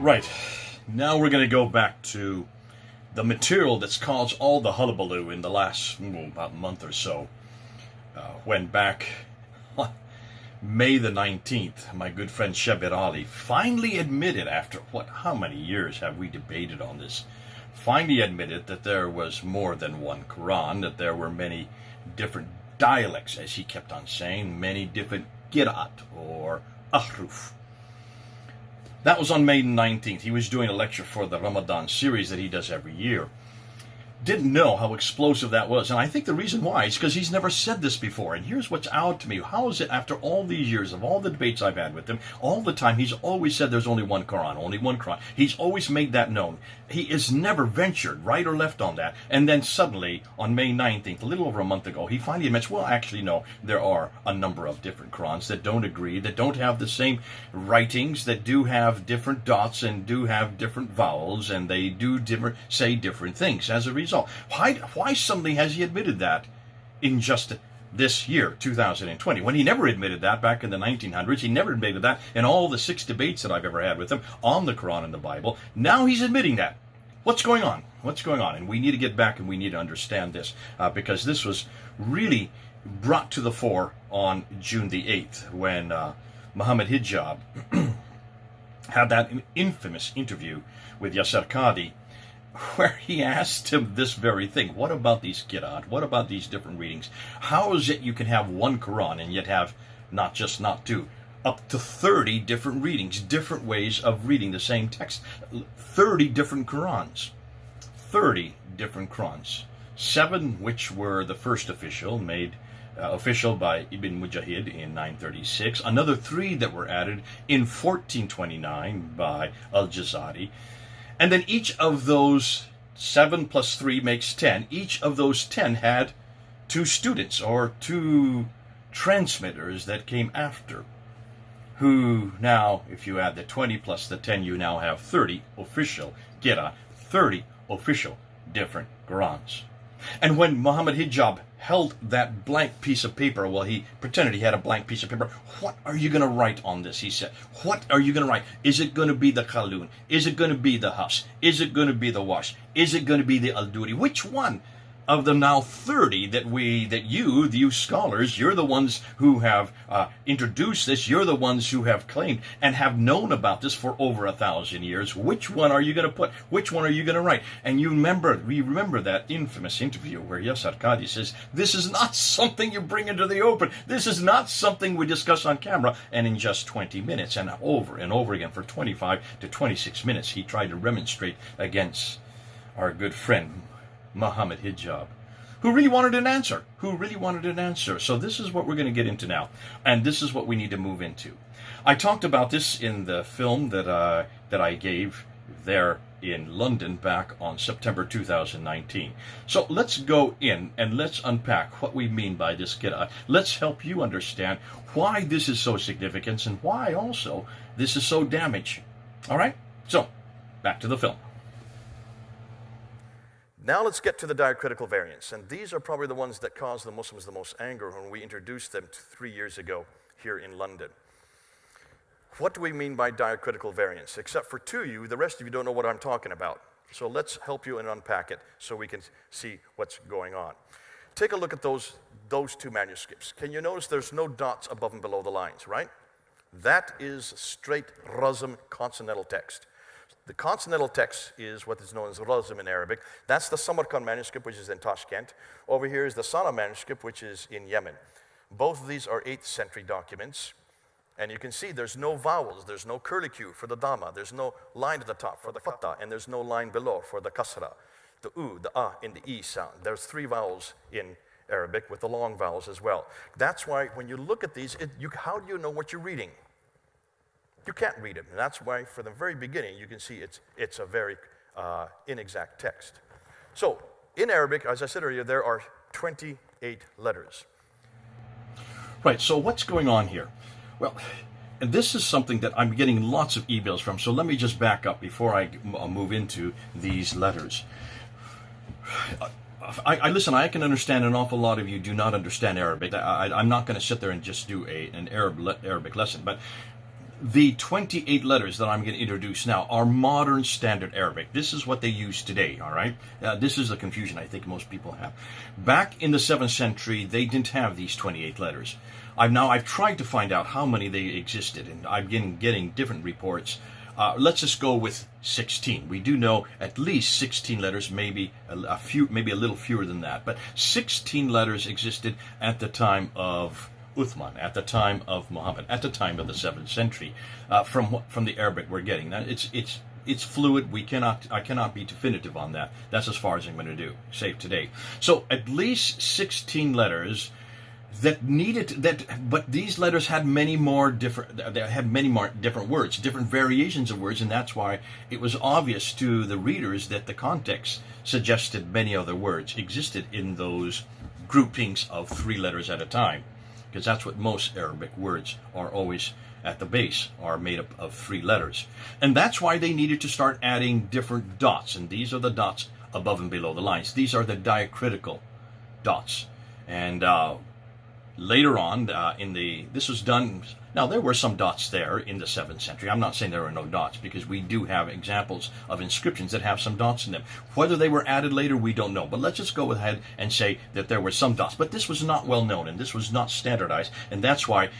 Right. Now we're going to go back to the material that's caused all the hullabaloo in the last about month or so. When back May the 19th, my good friend Shabir Ali finally admitted, after how many years have we debated on this, finally admitted that there was more than one Quran, that there were many different dialects, as he kept on saying, many different qira'at or ahruf. That was on May 19th. He was doing a lecture for the Ramadan series that he does every year. Didn't know how explosive that was. And I think the reason why is because he's never said this before. And here's what's out to me. How is it after all these years of all the debates I've had with him, all the time he's always said there's only one Quran, only one Quran. He's always made that known. He has never ventured right or left on that. And then suddenly, on May 19th, a little over a month ago, he finally admits, well, actually, no, there are a number of different Qurans that don't agree, that don't have the same writings, that do have different dots and do have different vowels, and they do say different things as a result. Why suddenly has he admitted that in just this year, 2020, when he never admitted that back in the 1900s? He never admitted that in all the 6 debates that I've ever had with him on the Quran and the Bible. Now he's admitting that. What's going on? What's going on? And we need to get back and we need to understand this because this was really brought to the fore on June the 8th when Muhammad Hijab had that infamous interview with Yasser Qadi, where he asked him this very thing. What about these qira'at? What about these different readings? How is it you can have one Quran and yet have not two, up to 30 different readings, different ways of reading the same text? 30 different Qurans. 30 different Qurans. 7 which were the first official, made official by Ibn Mujahid in 936. Another 3 that were added in 1429 by Al-Jazari. And then each of those 7 plus 3 makes 10. Each of those 10 had 2 students or 2 transmitters that came after, who now, if you add the 20 plus the 10, you now have 30 official qira, 30 official different Qurans. And when Muhammad Hijab held that blank piece of paper, well, he pretended he had a blank piece of paper. What are you going to write on this? He said. What are you going to write? Is it going to be the Khalun? Is it going to be the Hafs? Is it going to be the Wash? Is it going to be the Al-Duri? Which one of the now 30 that you scholars, you're the ones who have introduced this, you're the ones who have claimed and have known about this for over 1,000 years. Which one are you going to put? Which one are you going to write? And we remember that infamous interview where Yasser Qadi says, this is not something you bring into the open. This is not something we discuss on camera. And in just 20 minutes, and over again for 25 to 26 minutes, he tried to remonstrate against our good friend Muhammad Hijab, who really wanted an answer. So this is what we're going to get into now, and this is what we need to move into. I talked about this in the film that I gave there in London back on September 2019. So let's go in and let's unpack what we mean by this qira'ah. Let's help you understand why this is so significant and why also this is so damaging. All right? So, back to the film. Now let's get to the diacritical variants, and these are probably the ones that caused the Muslims the most anger when we introduced them 3 years ago here in London. What do we mean by diacritical variants? Except for 2 of you, the rest of you don't know what I'm talking about. So let's help you and unpack it so we can see what's going on. Take a look at those 2 manuscripts. Can you notice there's no dots above and below the lines, right? That is straight Razm consonantal text. The consonantal text is what is known as Razm in Arabic. That's the Samarkand manuscript, which is in Tashkent. Over here is the Sana manuscript, which is in Yemen. Both of these are 8th century documents. And you can see there's no vowels, there's no curlicue for the Dhamma, there's no line at the top for the Fatha, and there's no line below for the Kasra, the U, the A, and the E sound. There's 3 vowels in Arabic with the long vowels as well. That's why when you look at these, how do you know what you're reading? You can't read it, and that's why from the very beginning you can see it's a very inexact text. So in Arabic, as I said earlier, there are 28 letters. Right, so what's going on here? Well, and this is something that I'm getting lots of emails from, so let me just back up before I move into these letters. Listen, I can understand an awful lot of you do not understand Arabic. I'm not going to sit there and just do an Arabic lesson, but The 28 letters that I'm going to introduce now are modern standard Arabic. This is what they use today, all right? This is the confusion I think most people have. Back in the 7th century, they didn't have these 28 letters. I've tried to find out how many they existed, and I've been getting different reports. Let's just go with 16. We do know at least 16 letters, maybe a few, maybe a little fewer than that. But 16 letters existed at the time of Uthman, at the time of Muhammad, at the time of the 7th century, from the Arabic we're getting. Now it's fluid. I cannot be definitive on that. That's as far as I'm going to say today. So at least 16 letters but these letters had many more different. They had many more different words, different variations of words, and that's why it was obvious to the readers that the context suggested many other words existed in those groupings of 3 letters at a time. Because that's what most Arabic words are always at the base, are made up of 3 letters. And that's why they needed to start adding different dots, and these are the dots above and below the lines. These are the diacritical dots. And later on, this was done. Now, there were some dots there in the 7th century. I'm not saying there are no dots, because we do have examples of inscriptions that have some dots in them. Whether they were added later, we don't know. But let's just go ahead and say that there were some dots. But this was not well known, and this was not standardized. And that's why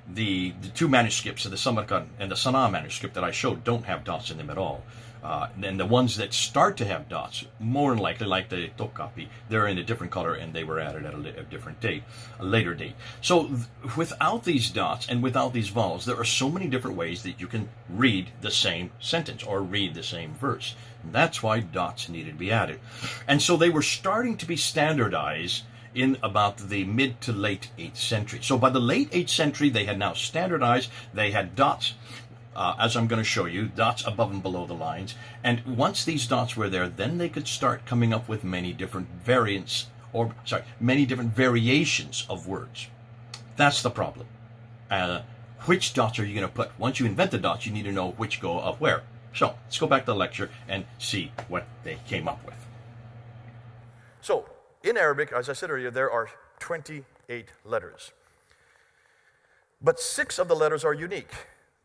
the 2 manuscripts, the Samarkand and the Sana'a manuscript that I showed, don't have dots in them at all. And the ones that start to have dots, more than likely, like the Topkapi, they're in a different color and they were added at a different date, a later date. So without these dots and without these vowels, there are so many different ways that you can read the same sentence or read the same verse. And that's why dots needed to be added. And so they were starting to be standardized in about the mid to late 8th century. So by the late 8th century, they had now standardized. They had dots. As I'm going to show you, dots above and below the lines. And once these dots were there, then they could start coming up with many different many different variations of words. That's the problem. Which dots are you going to put? Once you invent the dots, you need to know which go up where. So let's go back to the lecture and see what they came up with. So in Arabic, as I said earlier, there are 28 letters. But 6 of the letters are unique.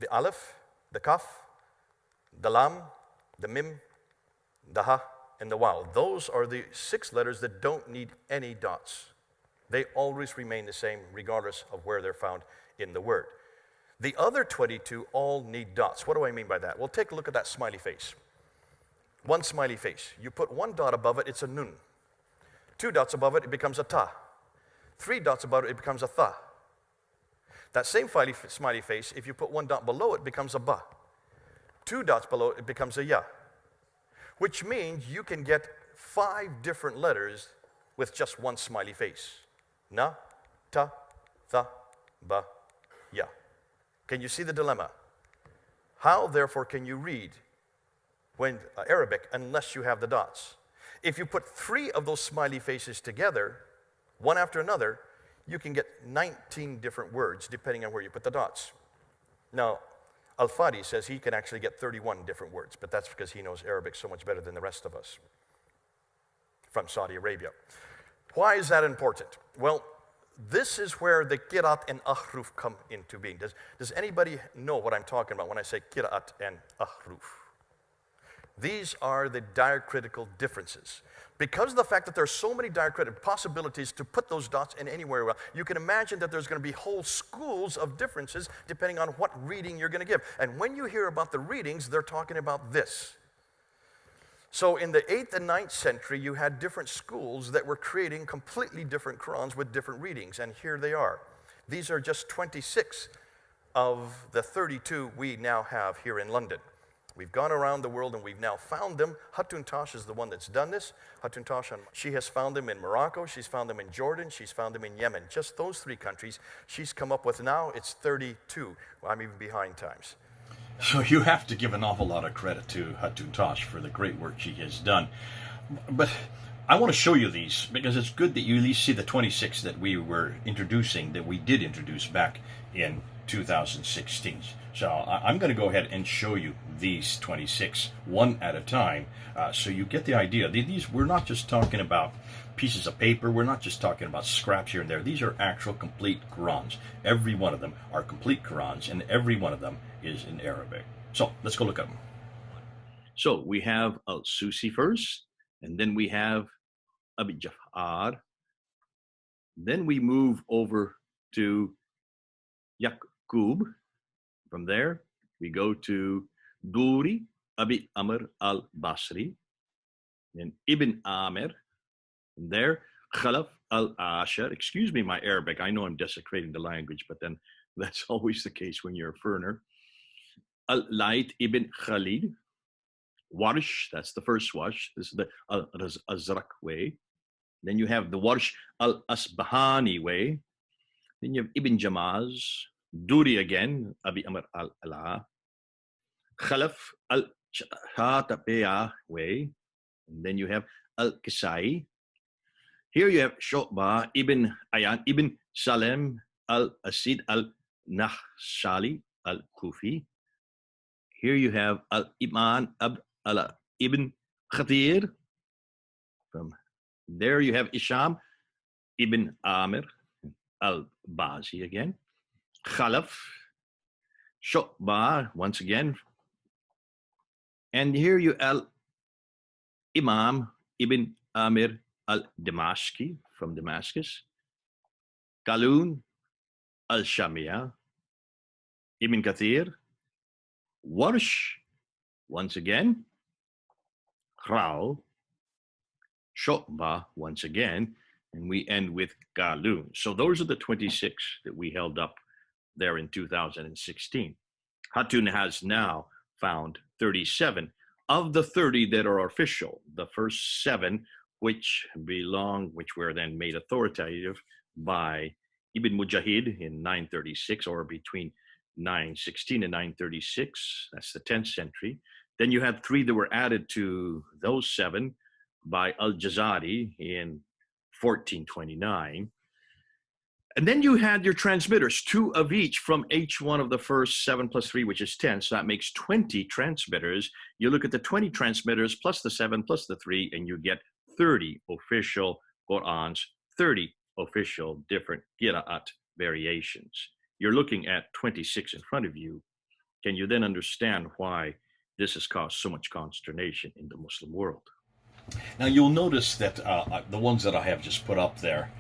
The Aleph, the Kaf, the Lam, the Mim, the Ha, and the Waw. Those are the 6 letters that don't need any dots. They always remain the same regardless of where they're found in the word. The other 22 all need dots. What do I mean by that? Well, take a look at that smiley face. 1 smiley face. You put 1 dot above it, it's a nun. 2 dots above it, it becomes a ta. 3 dots above it, it becomes a tha. That same smiley face, if you put 1 dot below it, becomes a ba. 2 dots below it, it becomes a ya. Which means you can get 5 different letters with just 1 smiley face. Na, ta, tha, ba, ya. Can you see the dilemma? How, therefore, can you read Arabic unless you have the dots? If you put 3 of those smiley faces together, one after another, you can get 19 different words depending on where you put the dots. Now, Al-Fadi says he can actually get 31 different words, but that's because he knows Arabic so much better than the rest of us from Saudi Arabia. Why is that important? Well, this is where the Qira'at and Ahruf come into being. Does anybody know what I'm talking about when I say Qira'at and Ahruf? These are the diacritical differences. Because of the fact that there are so many diacritic possibilities to put those dots in anywhere, you can imagine that there's going to be whole schools of differences depending on what reading you're going to give. And when you hear about the readings, they're talking about this. So in the 8th and 9th century, you had different schools that were creating completely different Qur'ans with different readings, and here they are. These are just 26 of the 32 we now have here in London. We've gone around the world and we've now found them. Hatun Tash is the one that's done this. Hatun Tash, she has found them in Morocco, she's found them in Jordan, she's found them in Yemen. Just those 3 countries she's come up with now, it's 32. Well, I'm even behind times. So you have to give an awful lot of credit to Hatun Tash for the great work she has done. But I want to show you these because it's good that you at least see the 26 that we were introducing, that we did introduce back in 2016. So I'm going to go ahead and show you these 26 one at a time, so you get the idea. These, we're not just talking about pieces of paper, we're not just talking about scraps here and there. These are actual complete Qur'ans. Every one of them are complete Qur'ans, and every one of them is in Arabic. So let's go look at them. So we have Al-Susi first, and then we have Abi Jafar. Then we move over to Yaqub. From there, we go to Duri, Abi Amr al-Basri, then Ibn Amir. From there, Khalaf al-Ashar. Excuse me, my Arabic. I know I'm desecrating the language, but then that's always the case when you're a foreigner. Al-Layth ibn Khalid. Warsh, that's the first Warsh. This is the Al-Azraq way. Then you have the Warsh al-Asbahani way. Then you have Ibn Jamaz, Duri again, Abi Amr al-Ala, Khalaf al-Shatabiya way. And then you have al-Kisai. Here you have Shu'bah ibn Ayan ibn Salem al-Asid al-Nahshali al-Kufi. Here you have al-Iman ibn Khatir. From there you have Isham ibn Amir al-Bazi again. Khalaf, Shu'bah once again. And here you al-Imam ibn Amir al-Damashki from Damascus. Qalun al-Shamiyah, Ibn Kathir, Warsh, once again, Khrao, Shu'bah once again, and we end with Qalun. So those are the 26 that we held up there in 2016. Hatun has now found 37 of the 30 that are official. The first 7 which were then made authoritative by Ibn Mujahid in 936, or between 916 and 936. That's the 10th century. Then you had 3 that were added to those 7 by Al-Jazari in 1429. And then you had your transmitters, 2 of each from each one of the first 7 plus 3, which is 10. So that makes 20 transmitters. You look at the 20 transmitters plus the 7 plus the 3, and you get 30 official Qur'ans, 30 official different Qira'at variations. You're looking at 26 in front of you. Can you then understand why this has caused so much consternation in the Muslim world? Now you'll notice that the ones that I have just put up there,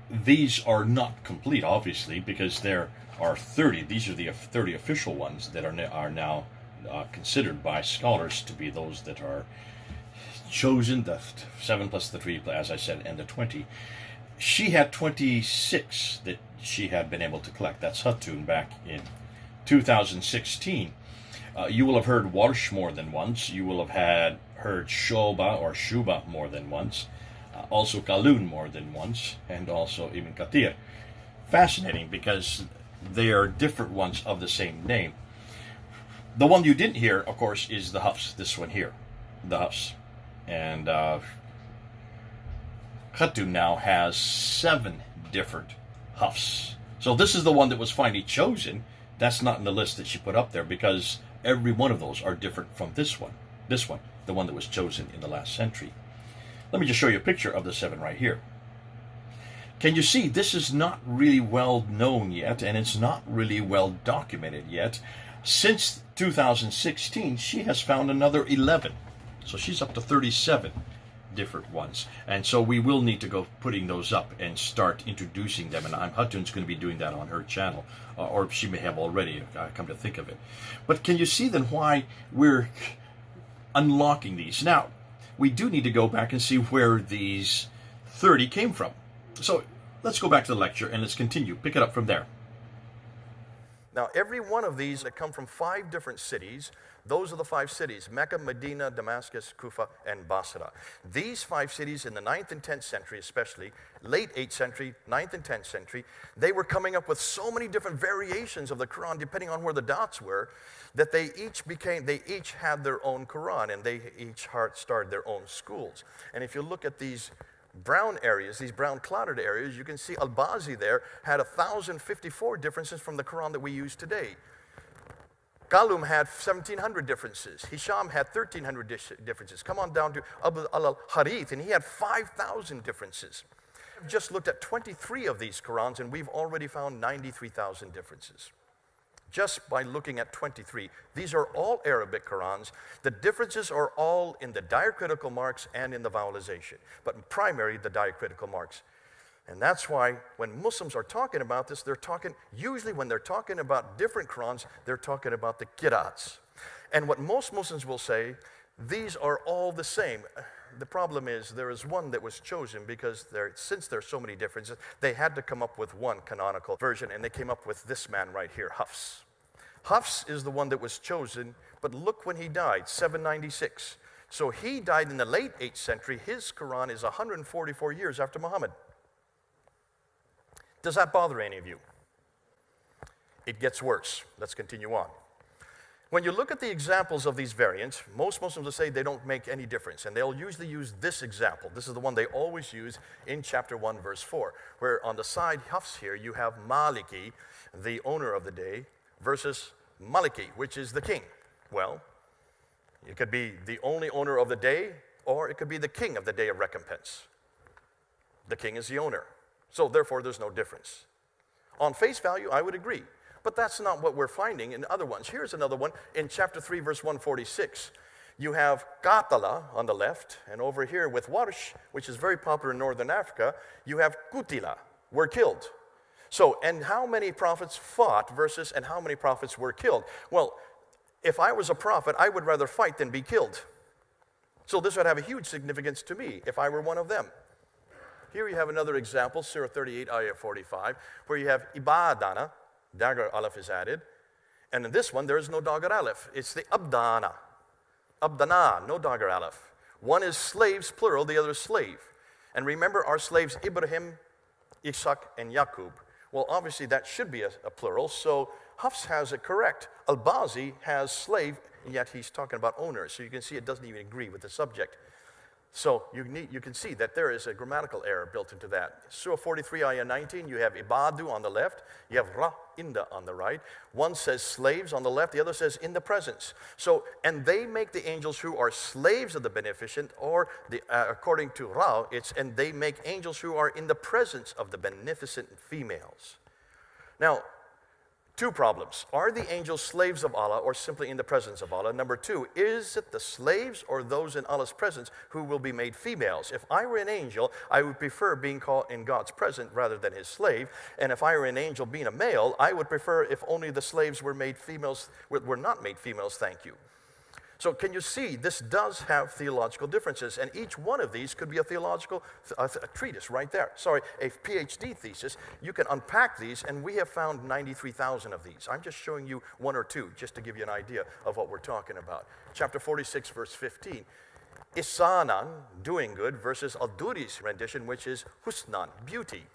these are not complete, obviously, because there are 30. These are the 30 official ones that are now considered by scholars to be those that are chosen, the 7 plus the 3, as I said, and the 20. She had 26 that she had been able to collect. That's Hatun back in 2016. You will have heard Warsh more than once. You will have heard Shoba or Shuba more than once. Also Qalun more than once, and also Ibn Kathir. Fascinating, because they are different ones of the same name. The one you didn't hear, of course, is the Hafs, this one here, the Hafs. And Khatun now has 7 different Hafs. So this is the one that was finally chosen. That's not in the list that she put up there, because every one of those are different from this one, the one that was chosen in the last century. Let me just show you a picture of the 7 right here. Can you see this is not really well known yet, and it's not really well documented yet. Since 2016, she has found another 11. So she's up to 37 different ones. And so we will need to go putting those up and start introducing them. And Hatun's going to be doing that on her channel, or she may have already, come to think of it. But can you see then why we're unlocking these? Now, we do need to go back and see where these 30 came from. So let's go back to the lecture and let's continue. Pick it up from there. Now, every one of these that come from 5 different cities, those are the 5 cities: Mecca, Medina, Damascus, Kufa, and Basra. These 5 cities in the 9th and 10th century, especially, late 8th century, 9th and 10th century, they were coming up with so many different variations of the Quran, depending on where the dots were, that they each had their own Quran, and they each started their own schools. And if you look at these brown areas, these brown clouded areas, you can see Al-Bazi there had 1,054 differences from the Quran that we use today. Qalum had 1,700 differences. Hisham had 1,300 differences. Come on down to Abu al-Harith, and he had 5,000 differences. I've just looked at 23 of these Qurans, and we've already found 93,000 differences. Just by looking at 23. These are all Arabic Qurans. The differences are all in the diacritical marks and in the vowelization, but primarily the diacritical marks. And that's why when Muslims are talking about this, usually when they're talking about different Qurans, they're talking about the qira'ats. And what most Muslims will say, these are all the same. The problem is there is one that was chosen because since there's so many differences, they had to come up with one canonical version, and they came up with this man right here, Hafs. Hafs is the one that was chosen, but look when he died, 796. So he died in the late 8th century. His Quran is 144 years after Muhammad. Does that bother any of you? It gets worse. Let's continue on. When you look at the examples of these variants, most Muslims will say they don't make any difference, and they'll usually use this example. This is the one they always use in chapter 1, verse 4, where on the side, Hafs here, you have Maliki, the owner of the day, versus Maliki, which is the king. Well, it could be the only owner of the day, or it could be the king of the day of recompense. The king is the owner. So therefore, there's no difference. On face value, I would agree. But that's not what we're finding in other ones. Here's another one. In chapter 3, verse 146, you have Qatala on the left, and over here with Warsh, which is very popular in northern Africa, you have Qutila, were killed. So, and how many prophets fought versus, and how many prophets were killed? Well, if I was a prophet, I would rather fight than be killed. So this would have a huge significance to me if I were one of them. Here you have another example, Surah 38, Ayah 45, where you have Ibadana, dagger aleph is added, and in this one there is no dagger aleph. It's the Abdana. Abdana, no dagger aleph. One is slaves, plural, the other is slave. And remember our slaves Ibrahim, Ishaq, and Yaqub. Well, obviously that should be a plural, so Hafs has it correct. Al-Bazi has slave, and yet he's talking about owner, so you can see it doesn't even agree with the subject. So you can see that there is a grammatical error built into that. Surah 43, Ayah 19, you have Ibadu on the left, you have Ra, Inda on the right. One says slaves on the left, the other says in the presence. So, and they make the angels who are slaves of the beneficent, or according to Ra, and they make angels who are in the presence of the beneficent females. Now, two problems. Are the angels slaves of Allah or simply in the presence of Allah? Number two, is it the slaves or those in Allah's presence who will be made females? If I were an angel, I would prefer being caught in God's presence rather than his slave. And if I were an angel being a male, I would prefer if only the slaves were made females, were not made females, thank you. So can you see, this does have theological differences, and each one of these could be a theological a treatise right there. Sorry, a PhD thesis. You can unpack these, and we have found 93,000 of these. I'm just showing you one or two, just to give you an idea of what we're talking about. Chapter 46, verse 15. Isanan, doing good, versus Al-Duri's rendition, which is Husnan, beauty.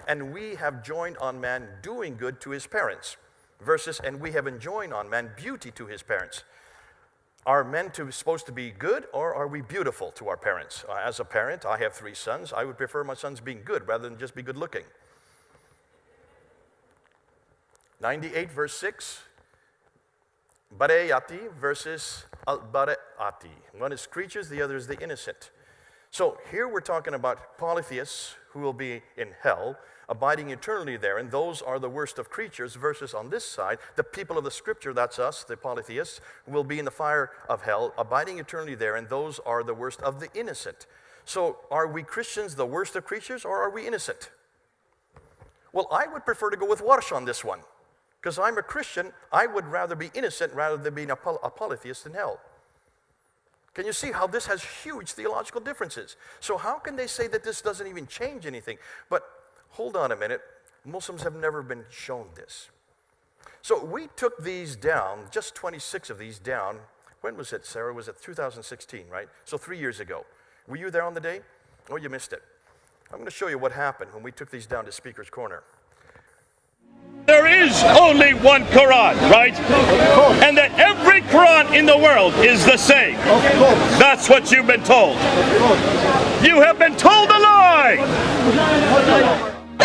And we have joined on man doing good to his parents, versus, and we have enjoined on man beauty to his parents. Are men supposed to be good, or are we beautiful to our parents? As a parent, I have 3 sons. I would prefer my sons being good rather than just be good looking. 98, verse 6. Bareyati versus al-bare'ati. One is creatures, the other is the innocent. So here we're talking about polytheists who will be in hell, abiding eternally there, and those are the worst of creatures, versus on this side, the people of the scripture, that's us, the polytheists, will be in the fire of hell, abiding eternally there, and those are the worst of the innocent. So are we Christians the worst of creatures, or are we innocent? Well, I would prefer to go with Warsh on this one, because I'm a Christian. I would rather be innocent rather than being a polytheist in hell. Can you see how this has huge theological differences? So how can they say that this doesn't even change anything? But hold on a minute. Muslims have never been shown this. So we took these down, just 26 of these down. When was it, Sarah? Was it 2016, right? So 3 years ago. Were you there on the day? Oh, you missed it. I'm going to show you what happened when we took these down to Speaker's Corner. There is only one Quran, right? And that every Quran in the world is the same. That's what you've been told. You have been told a lie!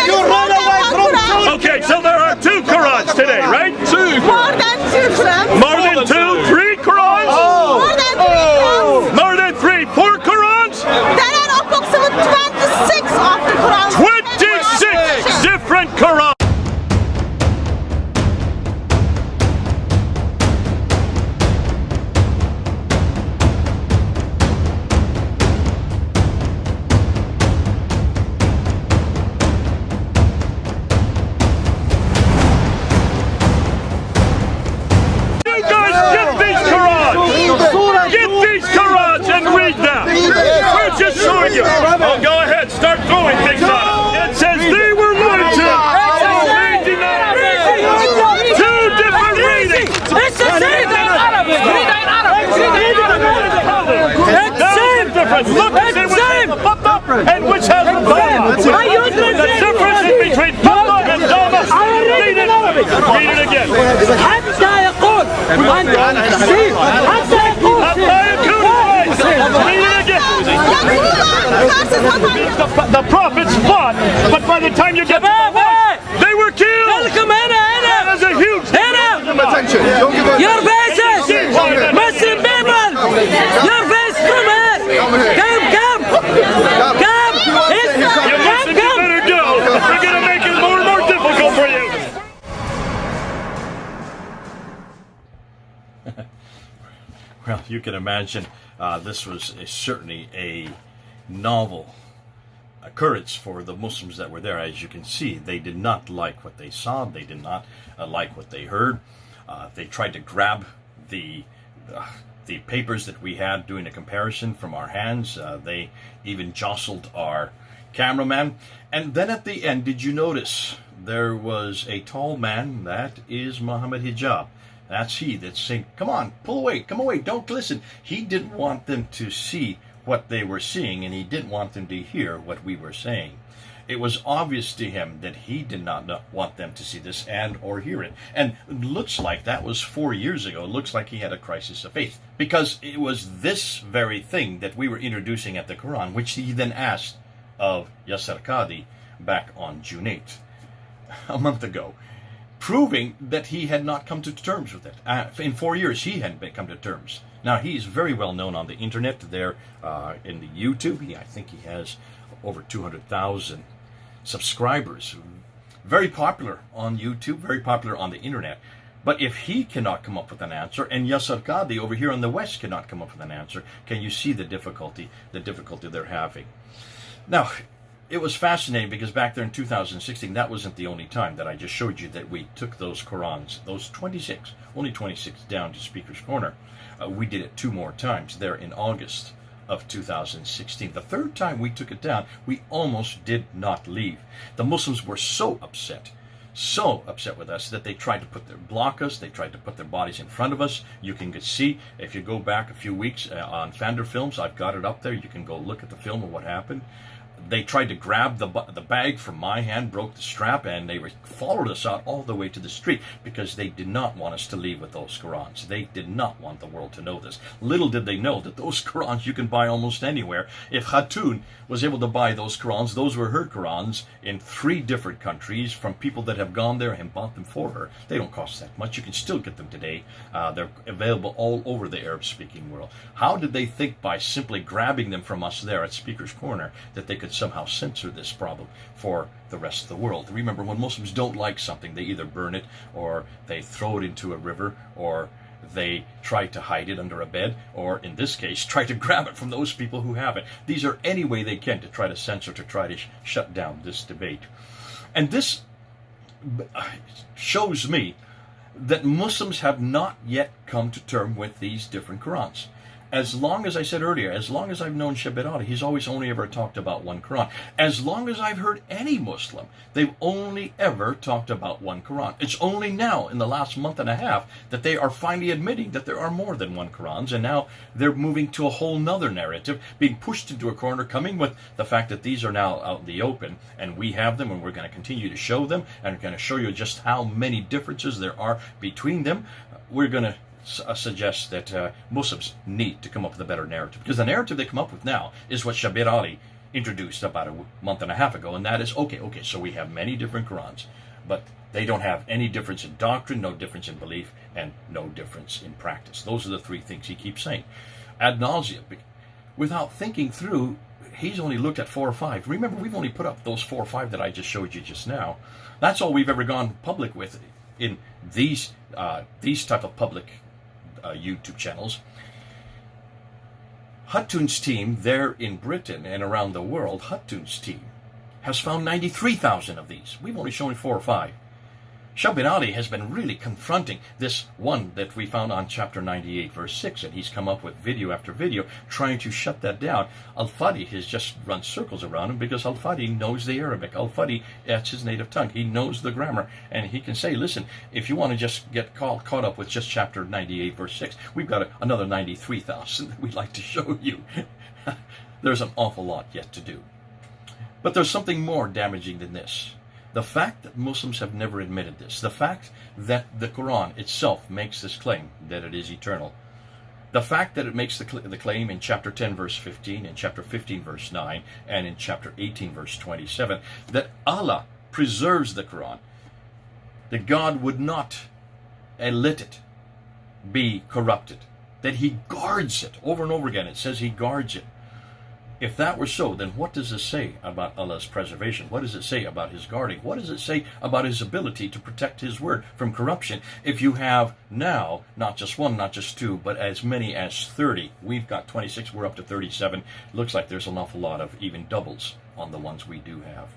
You run away from truth! Okay, so there are 2 Qur'ans today, right? 2! More than 2 Qur'ans! More than 2? 3 Qur'ans? More than 3 Qur'ans! More than 3? 4 Qur'ans? There are approximately 26 of the Qur'ans! 26 different Qur'ans! You guys get these Qur'ans! Get these Qur'ans and read them! We're just showing you! Oh, go ahead, start throwing things at them! It says they were lied to! They denied it! 2 different readings! It's the same in Arabic! Read in Arabic! Read in Arabic! It's the same difference! Look and see which has the Fatta and which has the Dhamma! The difference is between Fatta and Dhamma! Read it! Read it again! حتى يقول حتى يقول حتى يكون wise! Read it again! The prophets fought, but by the time you get to the wise, they were killed! لكم هنا That is a huge Attention. Don't give up. Your faces! Muslim people! Your face from here! Come! You Muslims, you better go! We're gonna make it more and more difficult for you! Well, you can imagine this was certainly a novel occurrence for the Muslims that were there. As you can see, they did not like what they saw. They did not like what they heard. They tried to grab the papers that we had doing a comparison from our hands. They even jostled our cameraman. And then at the end, did you notice there was a tall man? That is Muhammad Hijab. That's he that's saying, come on, pull away, come away, don't listen. He didn't want them to see what they were seeing, and he didn't want them to hear what we were saying. It was obvious to him that he did not want them to see this and or hear it. And it looks like that was 4 years ago. It looks like he had a crisis of faith, because it was this very thing that we were introducing at the Quran, which he then asked of Yasser Qadi back on June 8th, a month ago, proving that he had not come to terms with it. In 4 years, he hadn't come to terms. Now, he's very well known on the internet there in the YouTube. I think he has over 200,000 subscribers. Very popular on YouTube, very popular on the internet. But if he cannot come up with an answer, and Yasser Qadi over here in the West cannot come up with an answer, can you see the difficulty they're having? Now, it was fascinating because back there in 2016, that wasn't the only time that I just showed you that we took those Qur'ans, those 26, only 26 down to Speaker's Corner. We did it 2 more times there in August of 2016. The 3rd time we took it down, we almost did not leave. The Muslims were so upset with us that they tried to block us. They tried to put their bodies in front of us. You can see, if you go back a few weeks on Fander Films, I've got it up there. You can go look at the film of what happened. They tried to grab the bag from my hand, broke the strap, and they followed us out all the way to the street because they did not want us to leave with those Qur'ans. They did not want the world to know this. Little did they know that those Qur'ans you can buy almost anywhere. If Khatun was able to buy those Qur'ans, those were her Qur'ans in 3 different countries from people that have gone there and bought them for her. They don't cost that much. You can still get them today. They're available all over the Arab-speaking world. How did they think by simply grabbing them from us there at Speaker's Corner that they could somehow censor this problem for the rest of the world? Remember, when Muslims don't like something, they either burn it, or they throw it into a river, or they try to hide it under a bed, or in this case, try to grab it from those people who have it. These are any way they can to try to censor, to try to shut down this debate. And this shows me that Muslims have not yet come to terms with these different Qur'ans. As long as I said earlier, as long as I've known Shabbat, he's always only ever talked about one Quran. As long as I've heard any Muslim, they've only ever talked about one Quran. It's only now, in the last month and a half, that they are finally admitting that there are more than one Qurans, and now they're moving to a whole nother narrative, being pushed into a corner, coming with the fact that these are now out in the open, and we have them, and we're going to continue to show them, and we're going to show you just how many differences there are between them. We're going to suggests that Muslims need to come up with a better narrative, because the narrative they come up with now is what Shabir Ali introduced about a month and a half ago, and that is, okay, so we have many different Qurans, but they don't have any difference in doctrine, no difference in belief, and no difference in practice. Those are the three things he keeps saying ad nauseum. Without thinking through, he's only looked at 4 or 5. Remember, we've only put up those 4 or 5 that I just showed you just now. That's all we've ever gone public with in these type of public YouTube channels. Huttoon's team there in Britain and around the world, Huttoon's team has found 93,000 of these. We've only shown 4 or 5. Shabir Ali has been really confronting this one that we found on chapter 98, verse 6, and he's come up with video after video trying to shut that down. Al-Fadi has just run circles around him because Al-Fadi knows the Arabic. Al-Fadi, that's his native tongue. He knows the grammar, and he can say, listen, if you want to just get caught up with just chapter 98, verse 6, we've got another 93,000 that we'd like to show you. There's an awful lot yet to do. But there's something more damaging than this. The fact that Muslims have never admitted this, the fact that the Quran itself makes this claim that it is eternal, the fact that it makes the claim in chapter 10 verse 15, in chapter 15 verse 9, and in chapter 18 verse 27, that Allah preserves the Quran, that God would not let it be corrupted, that he guards it. Over and over again it says he guards it. If that were so, then what does it say about Allah's preservation? What does it say about his guarding? What does it say about his ability to protect his word from corruption? If you have now, not just 1, not just 2, but as many as 30. We've got 26, we're up to 37. Looks like there's an awful lot of even doubles on the ones we do have.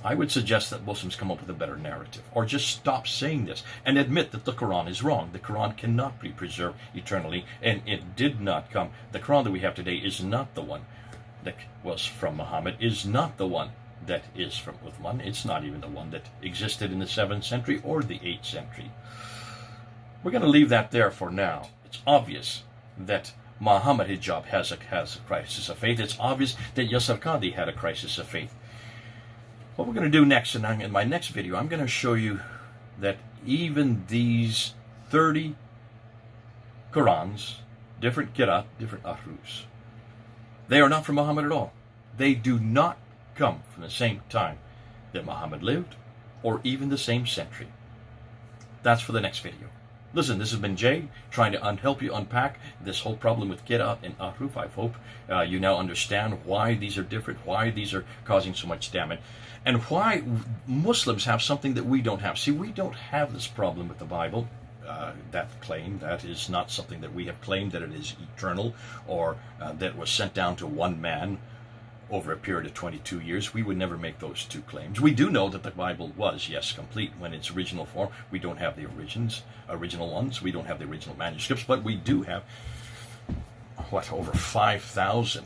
I would suggest that Muslims come up with a better narrative, or just stop saying this and admit that the Quran is wrong. The Quran cannot be preserved eternally, and it did not come. The Quran that we have today is not the one that was from Muhammad, is not the one that is from Uthman. It's not even the one that existed in the 7th century or the 8th century. We're going to leave that there for now. It's obvious that Muhammad Hijab has a crisis of faith. It's obvious that Yasser Qadi had a crisis of faith. What we're going to do next, and in my next video, I'm going to show you that even these 30 Qurans, different Qira'at, different Ahrufs, they are not from Muhammad at all. They do not come from the same time that Muhammad lived, or even the same century. That's for the next video. Listen, this has been Jay, trying to help you unpack this whole problem with Qira'at and Ahruf. I hope you now understand why these are different, why these are causing so much damage, and why Muslims have something that we don't have. See, we don't have this problem with the Bible. That claim, that is not something that we have claimed, that it is eternal, or that was sent down to one man over a period of 22 years. We would never make those two claims. We do know that the Bible was, yes, complete when its original form. We don't have the original ones. We don't have the original manuscripts, but we do have, over 5,000,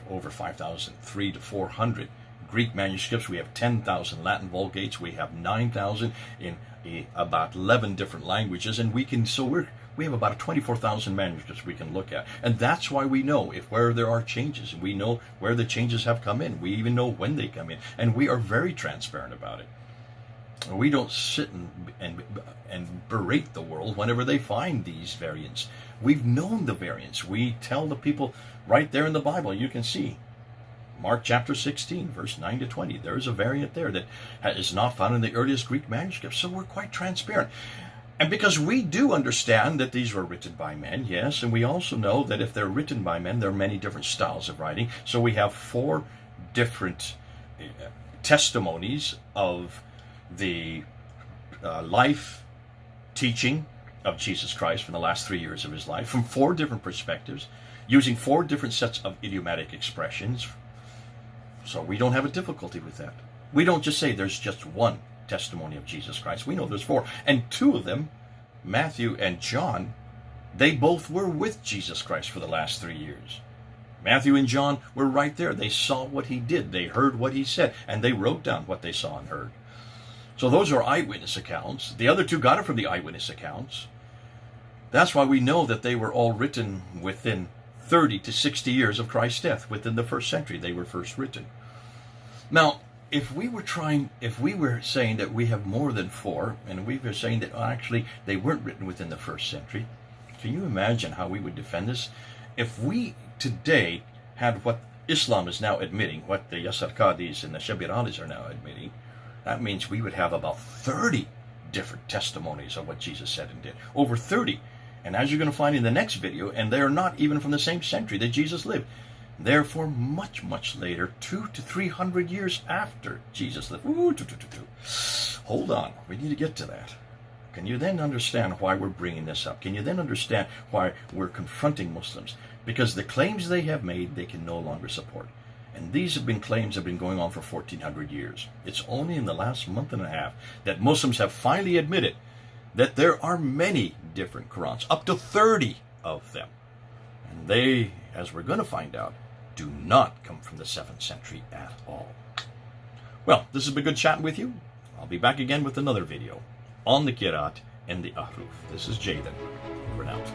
over 5,003 to 400 Greek manuscripts. We have 10,000 Latin Vulgates. We have 9,000 in about 11 different languages, and we have about 24,000 manuscripts we can look at. And that's why we know where there are changes, and we know where the changes have come in. We even know when they come in, and we are very transparent about it. We don't sit and berate the world whenever they find these variants. We've known the variants. We tell the people right there in the Bible, you can see Mark chapter 16, verse 9 to 20. There is a variant there that is not found in the earliest Greek manuscripts, so we're quite transparent. And because we do understand that these were written by men, yes, and we also know that if they're written by men, there are many different styles of writing. So we have 4 different testimonies of the life teaching of Jesus Christ from the last 3 years of his life, from 4 different perspectives, using 4 different sets of idiomatic expressions. So we don't have a difficulty with that. We don't just say there's just one testimony of Jesus Christ. We know there's 4. And 2 of them, Matthew and John, they both were with Jesus Christ for the last 3 years. Matthew and John were right there. They saw what he did. They heard what he said. And they wrote down what they saw and heard. So those are eyewitness accounts. The other 2 got it from the eyewitness accounts. That's why we know that they were all written within 30 to 60 years of Christ's death. Within the 1st century, they were first written. Now, if we were saying that we have more than 4, and we were saying that actually they weren't written within the 1st century, can you imagine how we would defend this? If we today had what Islam is now admitting, what the Yasar Qadis and the Shabiralis are now admitting, that means we would have about 30 different testimonies of what Jesus said and did. Over 30. And as you're going to find in the next video, and they're not even from the same century that Jesus lived. Therefore, much, much later, 200 to 300 years after Jesus lived. Hold on, we need to get to that. Can you then understand why we're bringing this up? Can you then understand why we're confronting Muslims? Because the claims they have made, they can no longer support. And these have been claims that have been going on for 1400 years. It's only in the last month and a half that Muslims have finally admitted that there are many different Qur'ans, up to 30 of them. And they, as we're going to find out, do not come from the 7th century at all. Well, this has been good chatting with you. I'll be back again with another video on the Qira'at and the Ahruf. This is Jaden. Over and out.